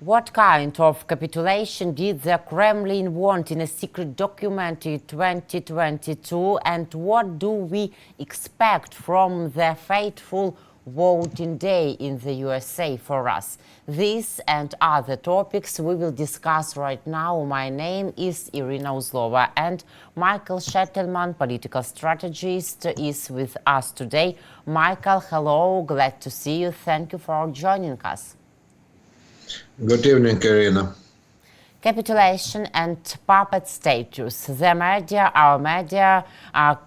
What kind of capitulation did the Kremlin want in a secret document in 2022, and what do we expect from the fateful voting day in the USA for us? This and other topics we will discuss right now. My name is Iryna Uzlova, and Mykhailo Sheitelman, political strategist, is with us today. Michael, hello, glad to see you. Thank you for joining us. Good evening, Iryna. Capitulation and puppet status. The media, our media,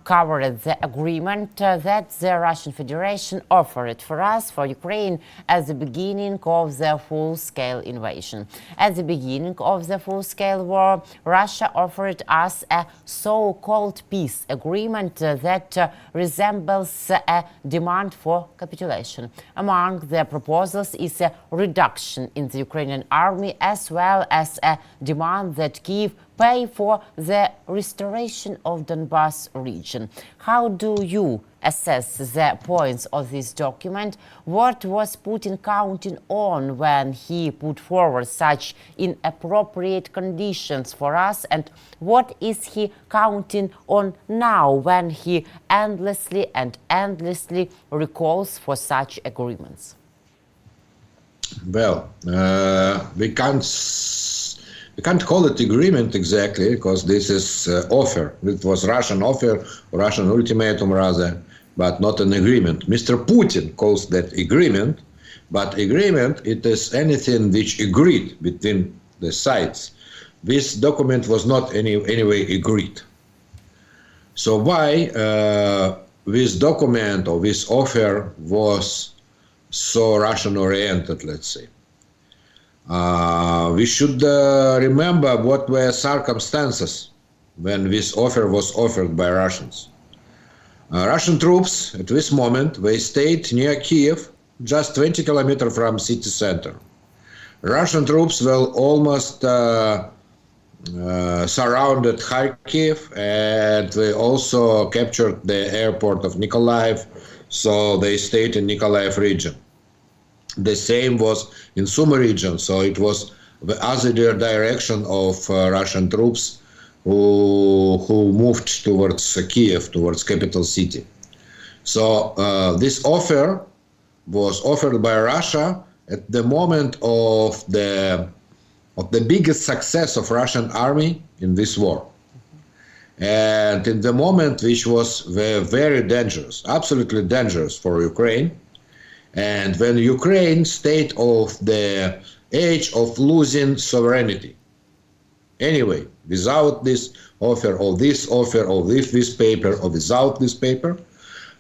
covered the agreement that the Russian Federation offered for us, for Ukraine, at the beginning of the full-scale invasion. At the beginning of the full-scale war, Russia offered us a so-called peace agreement that resembles a demand for capitulation. Among the proposals is a reduction in the Ukrainian army, as well as a demand that Kyiv pay for the restoration of Donbas region. How do you assess the points of this document? What was Putin counting on when he put forward such inappropriate conditions for us, and what is he counting on now when he endlessly recalls for such agreements? Well, we can't call it agreement exactly, because this is offer. It was Russian offer, Russian ultimatum rather, but not an agreement. Mr. Putin calls that agreement, but agreement, it is anything which agreed between the sides. This document was not anyway agreed. So why this document or this offer was so Russian-oriented, let's say? We should remember what were circumstances when this offer was offered by Russians. Russian troops at this moment, they stayed near Kiev, just 20 kilometers from city center. Russian troops were almost surrounded Kharkiv, and they also captured the airport of Mykolaiv, so they stayed in Mykolaiv region. The same was in Sumy region, so it was the other direction of Russian troops who moved towards Kiev, towards capital city. So this offer was offered by Russia at the moment of the biggest success of Russian army in this war. And in the moment which was very dangerous, absolutely dangerous for Ukraine. And when Ukraine stayed of the edge of losing sovereignty. Anyway, without this offer or this offer or this paper or without this paper,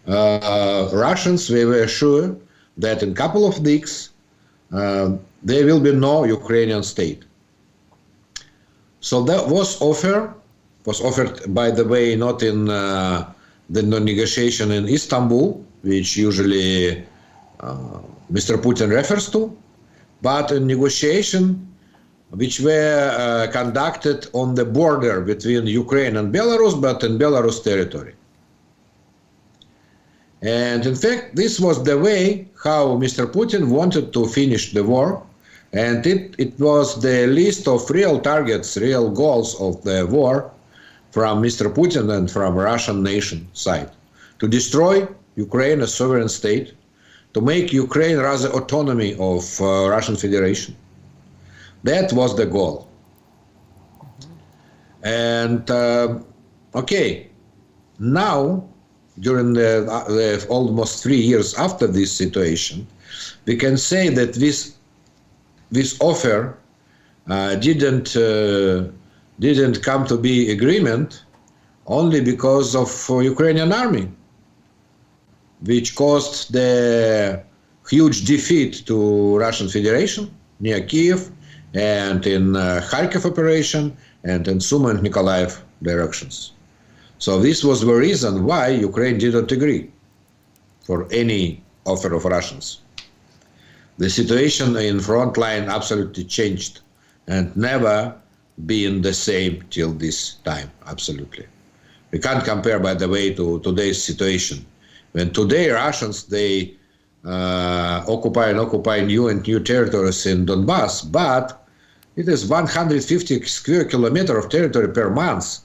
Russians, they were sure that in a couple of weeks there will be no Ukrainian state. So that was offered, by the way, not in the negotiation in Istanbul, which usually Mr. Putin refers to, but a negotiation which were conducted on the border between Ukraine and Belarus, but in Belarus territory. And in fact, this was the way how Mr. Putin wanted to finish the war, and it was the list of real targets, real goals of the war from Mr. Putin and from Russian nation side, to destroy Ukraine as sovereign state, to make Ukraine rather autonomy of Russian Federation. That was the goal. And okay, now, during the almost 3 years after this situation, we can say that this offer didn't come to be agreement only because of Ukrainian army, which caused the huge defeat to Russian Federation near Kiev and in Kharkiv operation and in Sumy and Mykolaiv directions. So this was the reason why Ukraine didn't agree for any offer of Russians. The situation in Frontline absolutely changed and never been the same till this time, absolutely. We can't compare, by the way, to today's situation. When today Russians, they occupying new and new territories in Donbass, but it is 150 square kilometer of territory per month.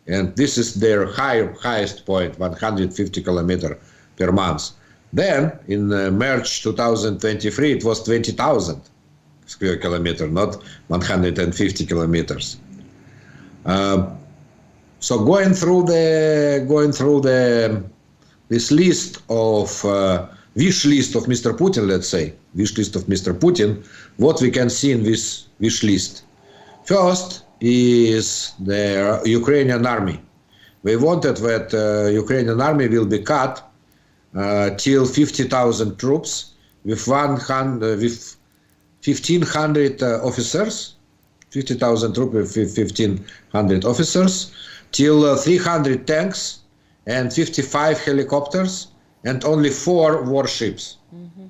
And this is their highest point, 150 kilometer per month. Then in March 2023, it was 20,000 square kilometer, not 150 kilometers. So going through this list of wish list of Mr. Putin, let's say, wish list of Mr. Putin, what we can see in this wish list. First is the Ukrainian army. We wanted that Ukrainian army will be cut till 50,000 troops with 1,500 officers, 50,000 troops with 1,500 officers, till 300 tanks and 55 helicopters and only 4 warships. Mm-hmm.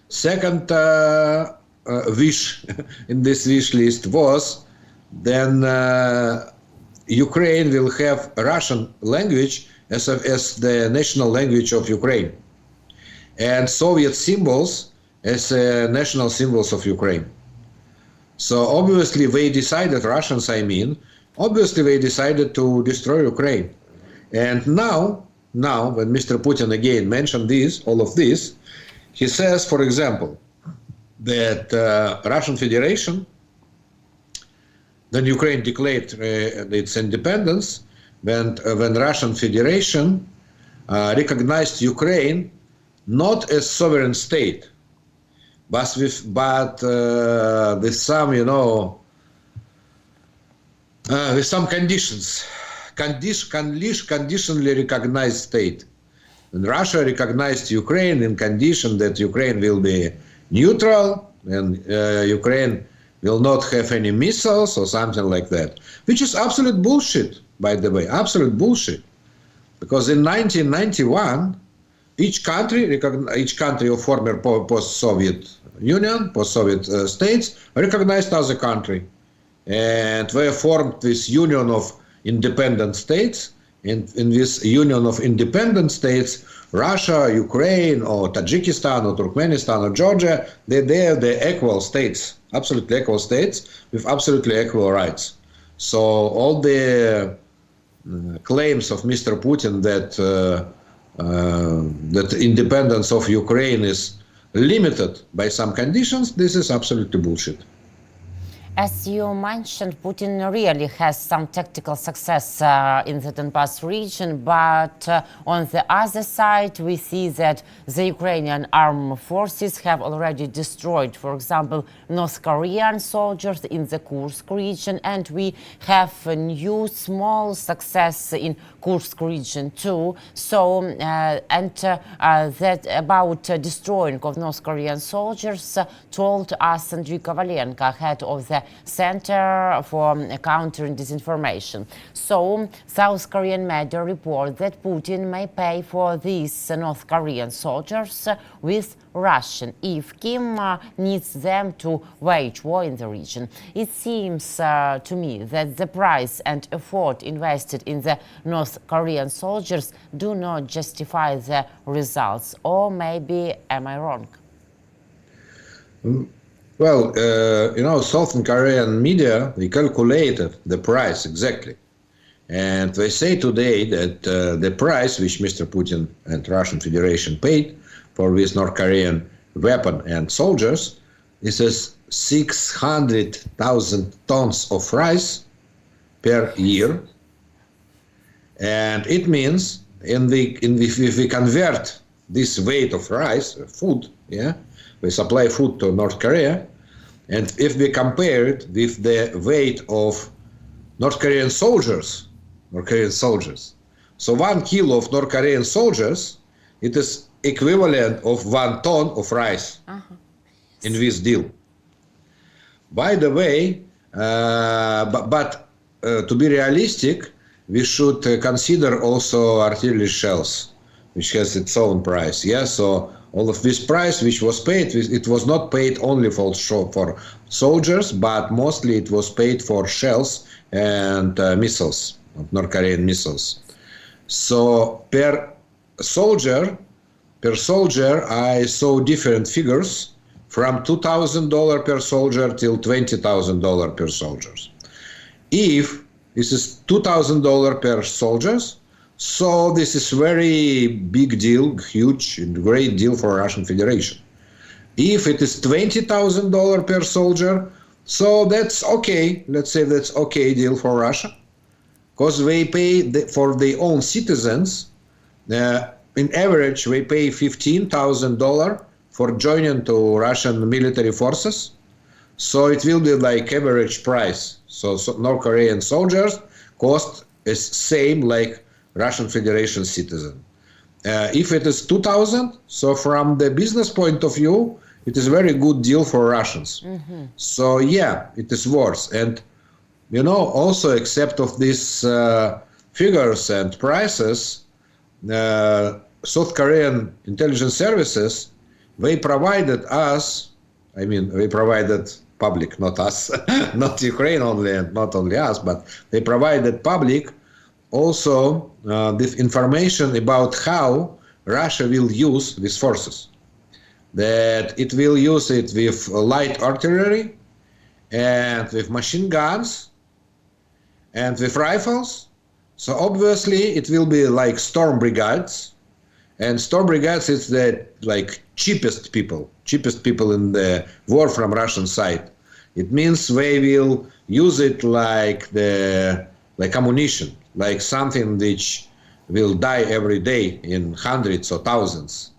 Second wish in this wish list was then Ukraine will have Russian language as the national language of Ukraine, and Soviet symbols as national symbols of Ukraine. So obviously they decided, Russians I mean, obviously they decided to destroy Ukraine. And now when Mr. Putin again mentioned all of this, he says, for example, that Russian Federation, then Ukraine declared its independence, when Russian Federation recognized Ukraine not as sovereign state, but with some, with some conditions. Conditionally recognized state. And Russia recognized Ukraine in condition that Ukraine will be neutral and Ukraine will not have any missiles or something like that, which is absolute bullshit, by the way, absolute bullshit. Because in 1991, each country of former post-Soviet Union, post-Soviet states, recognized other country. And they formed this union of independent states. In this union of independent states, Russia, Ukraine, or Tajikistan, or Turkmenistan, or Georgia, they are the equal states, absolutely equal states with absolutely equal rights. So all the claims of Mr. Putin that that independence of Ukraine is limited by some conditions, this is absolutely bullshit. As you mentioned, Putin really has some tactical success in the Donbass region, but on the other side, we see that the Ukrainian armed forces have already destroyed, for example, North Korean soldiers in the Kursk region, and we have a new small success in Kursk region too. So, that about destroying of North Korean soldiers told us Andriy Kovalenko, head of the Center for Countering Disinformation. So, South Korean media report that Putin may pay for these North Korean soldiers with Russian if Kim needs them to wage war in the region. It seems to me that the price and effort invested in the North Korean soldiers do not justify the results, or maybe am I wrong? Well, Southern Korean media, they calculated the price exactly. And they say today that the price which Mr. Putin and Russian Federation paid for this North Korean weapon and soldiers is 600,000 tons of rice per year. And it means if we convert this weight of rice, food, we supply food to North Korea, and if we compare it with the weight of North Korean soldiers, so 1 kilo of North Korean soldiers, it is equivalent of 1 ton of rice in this deal. By the way, but to be realistic, we should consider also artillery shells, which has its own price. So all of this price which was paid, it was not paid only for soldiers, but mostly it was paid for shells and missiles, North Korean missiles. So per soldier, per soldier, I saw different figures from $2,000 per soldier till $20,000 per soldiers. If this is $2,000 per soldiers, so this is very big deal, huge and great deal for Russian Federation. If it is $20,000 per soldier, so that's okay. Let's say that's okay deal for Russia, because they pay for their own citizens. In average, they pay $15,000 for joining to Russian military forces. So it will be like average price. So North Korean soldiers cost is same like Russian Federation citizen. If it is 2,000, so from the business point of view, it is very good deal for Russians. Mm-hmm. So yeah, it is worse. And also except of these figures and prices, South Korean intelligence services, they provided us, they provided public, not us, not Ukraine only, and not only us, but they provided public also this information about how Russia will use these forces. That it will use it with light artillery and with machine guns and with rifles. So obviously it will be like storm brigades, and storm brigades is the cheapest people in the war from Russian side. It means they will use it like ammunition, like something which will die every day in hundreds or thousands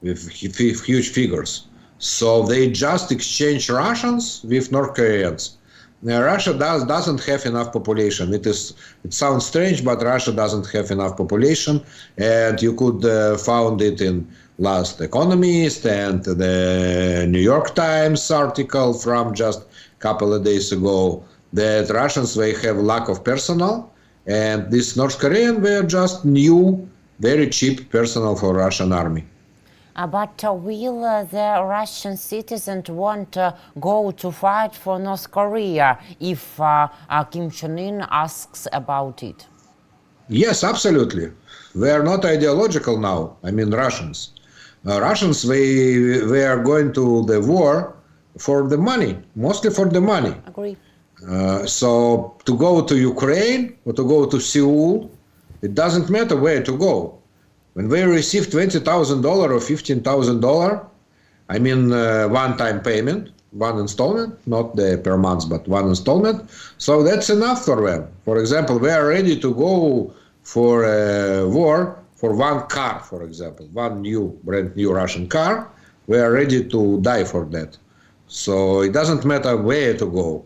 with huge figures. So they just exchange Russians with North Koreans. Now, Russia doesn't have enough population. It sounds strange, but Russia doesn't have enough population, and you could found it in last Economist and the New York Times article from just a couple of days ago that Russians, they have lack of personnel, and this North Korean, they are just new, very cheap personnel for Russian army. But will the Russian citizens want to go to fight for North Korea if Kim Jong-un asks about it? Yes, absolutely. They are not ideological now. Russians. Russians, they are going to the war for the money, mostly for the money. Agree. So to go to Ukraine or to go to Seoul, it doesn't matter where to go. When they receive $20,000 or $15,000, one-time payment, one installment, not the per month, but one installment. So that's enough for them. For example, they are ready to go for a war for one car, for example, one brand new Russian car. We are ready to die for that. So it doesn't matter where to go.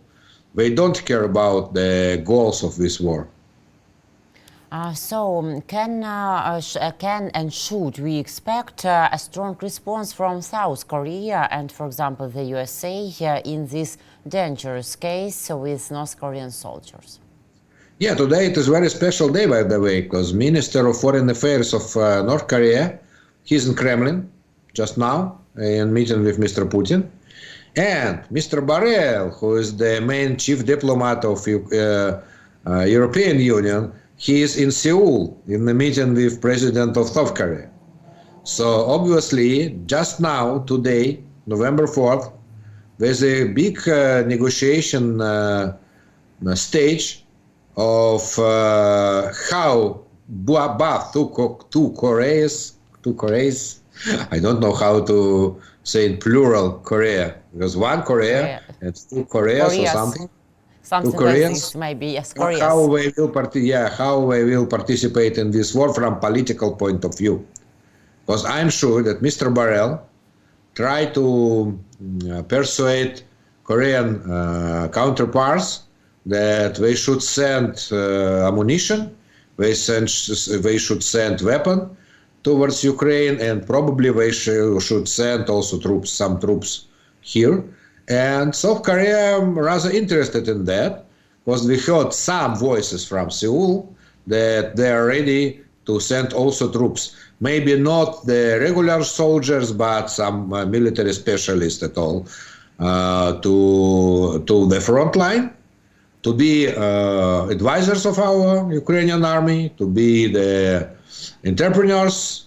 They don't care about the goals of this war. So can and should we expect a strong response from South Korea and, for example, the USA in this dangerous case with North Korean soldiers? Yeah, today it is a very special day, by the way, because Minister of Foreign Affairs of North Korea, he's in Kremlin just now in meeting with Mr. Putin. And Mr. Borrell, who is the main chief diplomat of European Union, he is in Seoul in the meeting with President of South Korea. So obviously, just now, today, November 4th, there's a big negotiation stage of how both two Koreas, I don't know how to say in plural Korea, because one Korea and two Koreas or something. Something two Koreans, like this, maybe, yes, Koreas. How they will participate in this war from political point of view. Because I'm sure that Mr. Borrell tried to persuade Korean counterparts that they should send ammunition, they should send weapon towards Ukraine, and probably they should send also some troops here. And South Korea rather interested in that, because we heard some voices from Seoul that they are ready to send also troops. Maybe not the regular soldiers, but some military specialists at all to the front line, to be advisors of our Ukrainian army, to be the entrepreneurs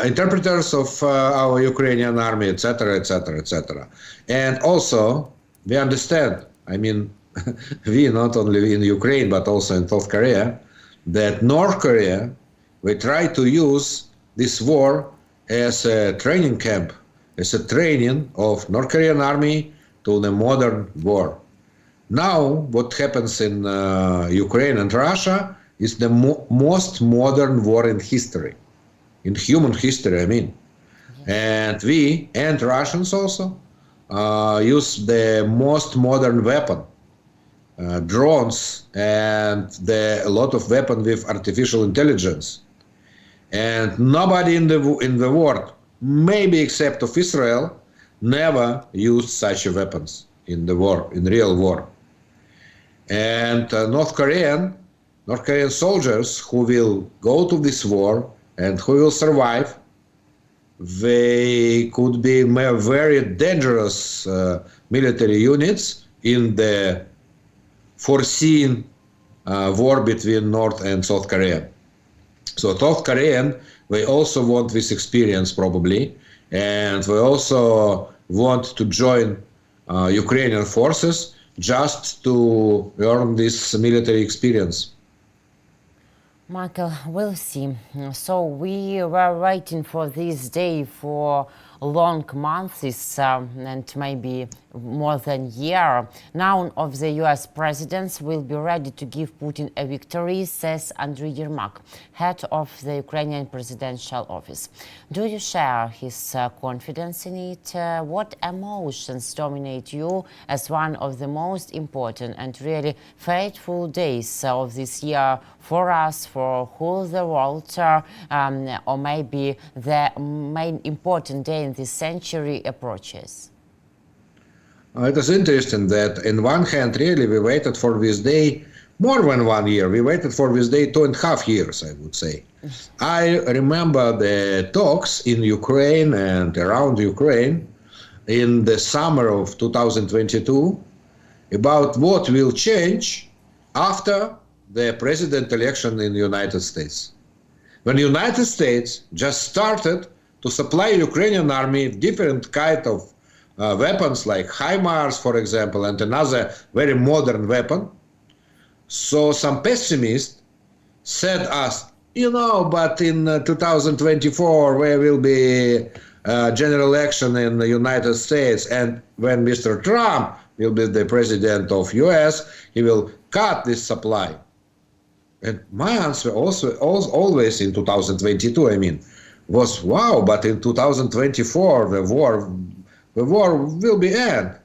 interpreters of our Ukrainian army, etc., etc., etc. And also, we understand, I mean, we not only in Ukraine, but also in South Korea, that North Korea, we try to use this war as a training camp, as a training of North Korean army to the modern war. Now, what happens in Ukraine and Russia is the most modern war in history, in human history, I mean. And we and Russians also use the most modern weapon, drones, and a lot of weapon with artificial intelligence. And nobody in the world, maybe except of Israel, never used such weapons in the war, in real war. And North Korean soldiers who will go to this war and who will survive, they could be very dangerous military units in the foreseen war between North and South Korea. So South Korean, they also want this experience probably, and they also want to join Ukrainian forces just to earn this military experience. Michael, we'll see. So we were waiting for this day for long months and maybe more than a year. None of the US presidents will be ready to give Putin a victory, says Andriy Yermak, head of the Ukrainian presidential office. Do you share his confidence in it? What emotions dominate you as one of the most important and really fateful days of this year for us, for whole the world, or maybe the main important day in this century approaches? It is interesting that in one hand, really, we waited for this day more than 1 year. We waited for this day 2.5 years, I would say. I remember the talks in Ukraine and around Ukraine in the summer of 2022 about what will change after the president election in the United States. When the United States just started to supply Ukrainian army different kind of weapons like HIMARS, for example, and another very modern weapon. So some pessimists said us, but in 2024 there will be a general election in the United States, and when Mr. Trump will be the president of US, he will cut this supply. And my answer also always in 2022, was wow, but in 2024 the war will be end.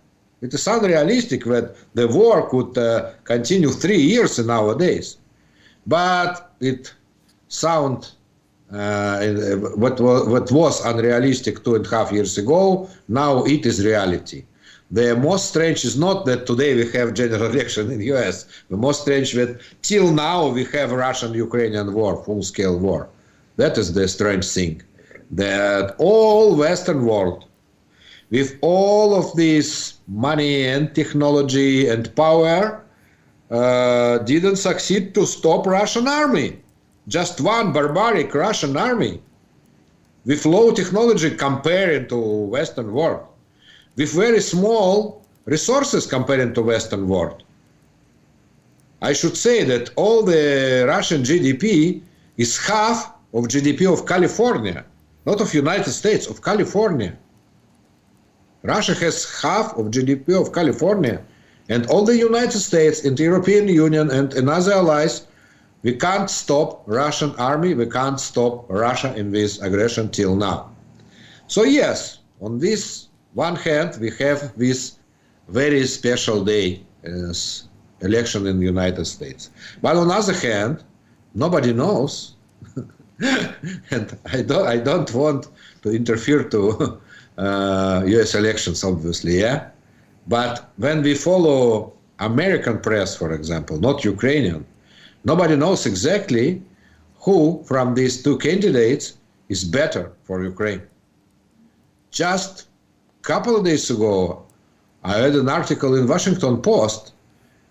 It is unrealistic that the war could continue 3 years nowadays. But it sound what was unrealistic 2.5 years ago, now it is reality. The most strange is not that today we have general election in US. The most strange that till now we have Russian-Ukrainian war, full-scale war. That is the strange thing. That all Western world, with all of this money and technology and power, didn't succeed to stop Russian army. Just one barbaric Russian army with low technology compared to Western world, with very small resources compared to Western world. I should say that all the Russian GDP is half of GDP of California, not of United States, of California. Russia has half of GDP of California, and all the United States and the European Union and other allies, we can't stop Russian army, we can't stop Russia in this aggression till now. So yes, on this one hand, we have this very special day as election in the United States. But on the other hand, nobody knows, and I don't want to interfere to US elections, obviously, yeah? But when we follow American press, for example, not Ukrainian, nobody knows exactly who from these two candidates is better for Ukraine. Just a couple of days ago, I read an article in Washington Post,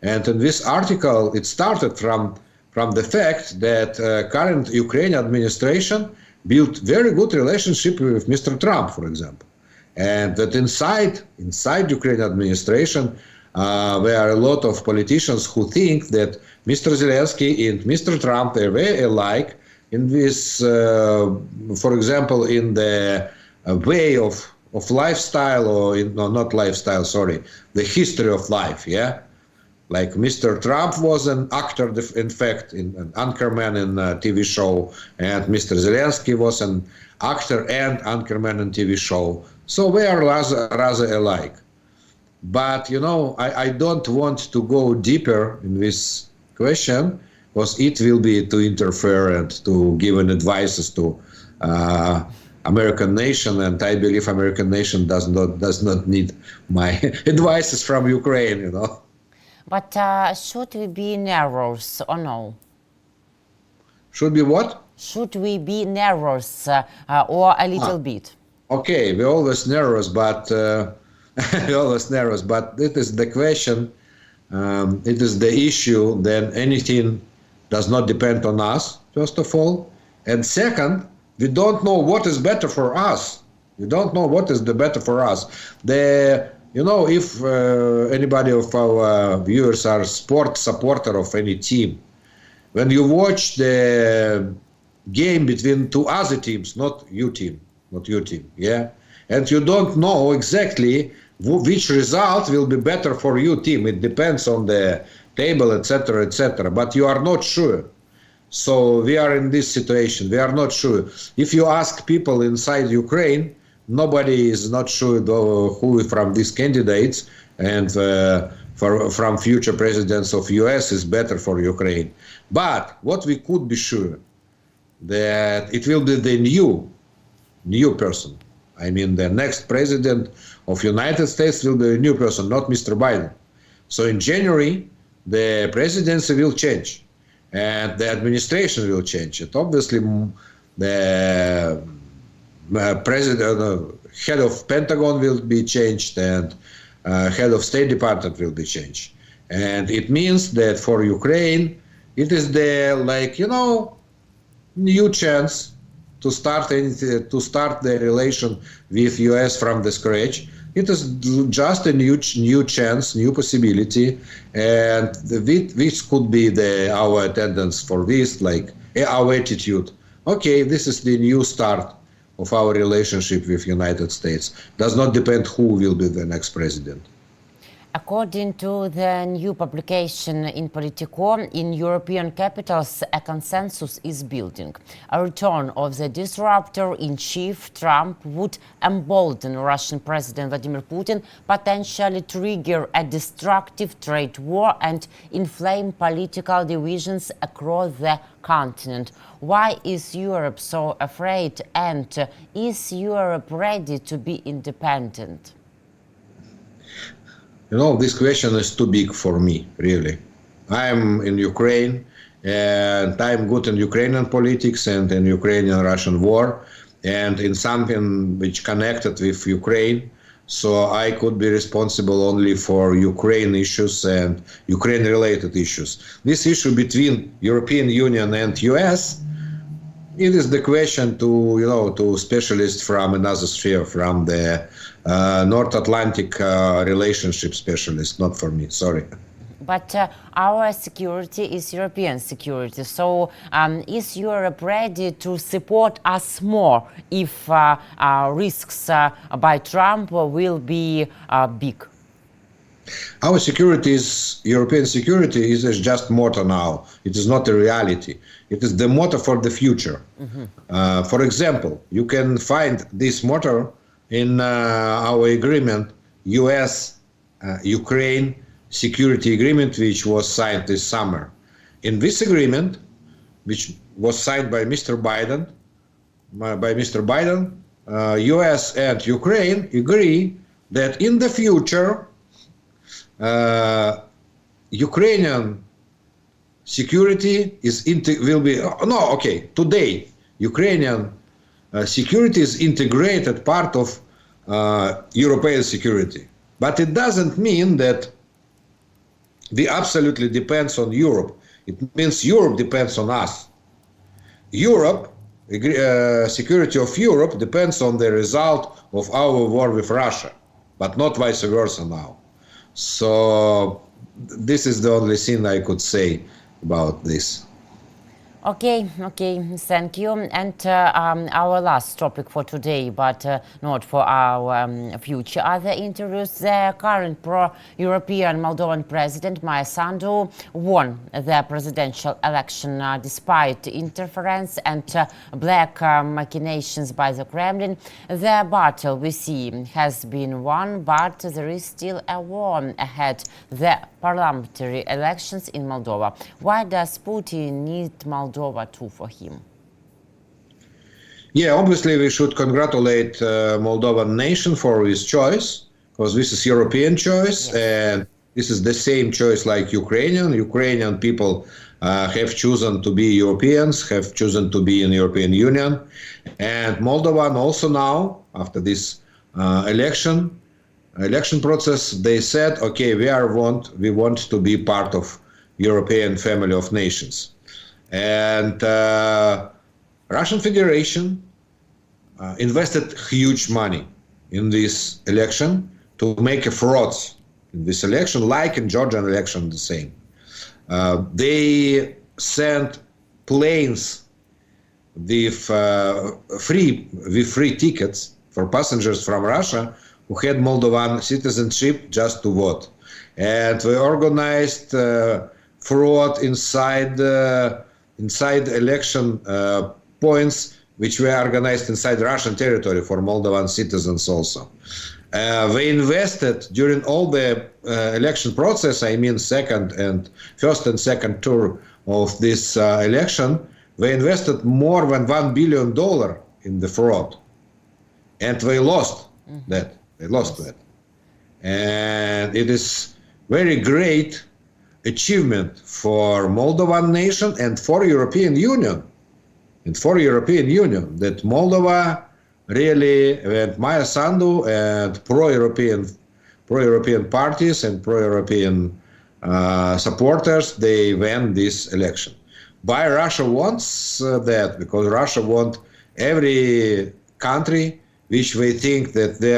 and in this article, it started from the fact that current Ukrainian administration built very good relationship with Mr. Trump, for example. And that inside Ukrainian administration, there are a lot of politicians who think that Mr. Zelensky and Mr. Trump, they're very alike in this, for example, in the way of lifestyle, or not lifestyle, sorry, the history of life, yeah? Like Mr. Trump was an actor, in fact, an anchorman in a TV show, and Mr. Zelensky was an actor and anchorman in TV show. So we are rather alike. But, I don't want to go deeper in this question, because it will be to interfere and to give an advices to American nation, and I believe American nation does not need my advices from Ukraine, But should we be narrows or no? Should be what? Should we be narrows or a little bit? Okay, we always narrows, but it is the question. It is the issue. Then anything does not depend on us, first of all, and second, we don't know what is better for us. We don't know what is the better for us. If anybody of our viewers are sport supporter of any team, when you watch the game between two other teams, not your team, yeah, and you don't know exactly which result will be better for your team. It depends on the table, etc., etc. But you are not sure. So we are in this situation. We are not sure. If you ask people inside Ukraine, nobody is not sure who from these candidates and from future presidents of US is better for Ukraine. But what we could be sure, that it will be the new person. I mean, the next president of United States will be a new person, not Mr. Biden. So in January, the presidency will change and the administration will change. And obviously, the president, head of Pentagon will be changed, and head of State Department will be changed. And it means that for Ukraine, it is the new chance to start the relation with US from the scratch. It is just a new chance, new possibility, and this could be our attendance for this, our attitude. Okay, this is the new start of our relationship with United States. Does not depend who will be the next president. According to the new publication in Politico, in European capitals, a consensus is building. A return of the disruptor-in-chief Trump would embolden Russian President Vladimir Putin, potentially trigger a destructive trade war and inflame political divisions across the continent. Why is Europe so afraid, and is Europe ready to be independent? This question is too big for me, really. I'm in Ukraine, and I'm good in Ukrainian politics and in Ukrainian-Russian war, and in something which connected with Ukraine. So I could be responsible only for Ukraine issues and Ukraine-related issues. This issue between European Union and US, it is the question to specialists from another sphere, from the North Atlantic relationship specialist, not for me, sorry. But our security is European security. So is Europe ready to support us more if risks by Trump will be big? Our security European security is just motto now. It is not a reality. It is the motto for the future. Mm-hmm. For example, you can find this motto in our agreement, US-Ukraine security agreement, which was signed this summer. In this agreement, which was signed by Mr. Biden, US and Ukraine agree that in the future, Ukrainian security today Ukrainian security is integrated part of European security. But it doesn't mean that we absolutely depends on Europe. It means Europe depends on us. Europe security of Europe depends on the result of our war with Russia, but not vice versa now. So this is the only thing I could say about this. Okay, thank you. And our last topic for today, but not for our future other interviews, the current pro-European Moldovan president, Mykhailo Sheitelman, won the presidential election despite interference and black machinations by the Kremlin. The battle, we see, has been won, but there is still a war ahead, the parliamentary elections in Moldova. Why does Putin need Moldova too for him? Yeah, obviously we should congratulate Moldovan nation for his choice, because this is European choice, and this is the same choice like Ukrainian. Ukrainian people have chosen to be Europeans, have chosen to be in European Union, and Moldovan also now, after this election process, they said, okay, we want to be part of European family of nations. And Russian Federation invested huge money in this election to make a frauds in this election, like in Georgian election, the same. They sent planes with free tickets for passengers from Russia who had Moldovan citizenship just to vote. And we organized fraud inside election points, which were organized inside Russian territory for Moldovan citizens also. They invested during all the election process, I mean first and second tour of this election, they invested more than $1 billion in the fraud. And they lost that. They lost that. And it is very great achievement for Moldovan nation and for European Union. That Moldova really, and Mykhailo Sheitelman and pro-European parties and pro-European supporters, they won this election. Why Russia wants that? Because Russia wants every country which they think that they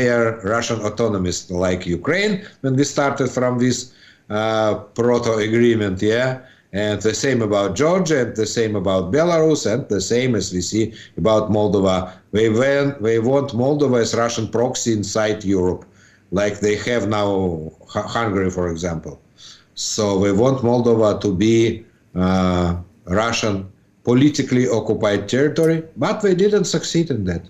are Russian autonomist, like Ukraine, when we started from this proto-agreement, and the same about Georgia, and the same about Belarus, and the same as we see about Moldova. They want Moldova as Russian proxy inside Europe, like they have now Hungary, for example. So they want Moldova to be Russian politically occupied territory, but they didn't succeed in that.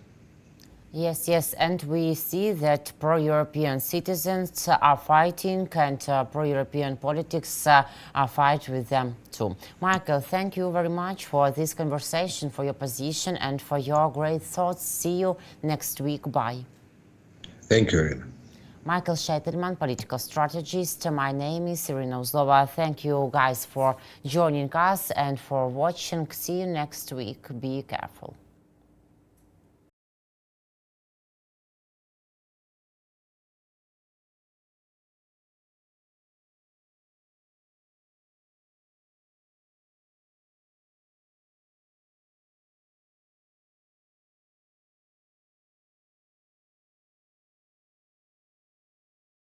Yes, and we see that pro-European citizens are fighting, and pro-European politics fight with them too. Mykhailo, thank you very much for this conversation, for your position, and for your great thoughts. See you next week. Bye. Thank you, Iryna. Mykhailo Sheitelman, political strategist. My name is Iryna Uzlova. Thank you guys for joining us and for watching. See you next week. Be careful.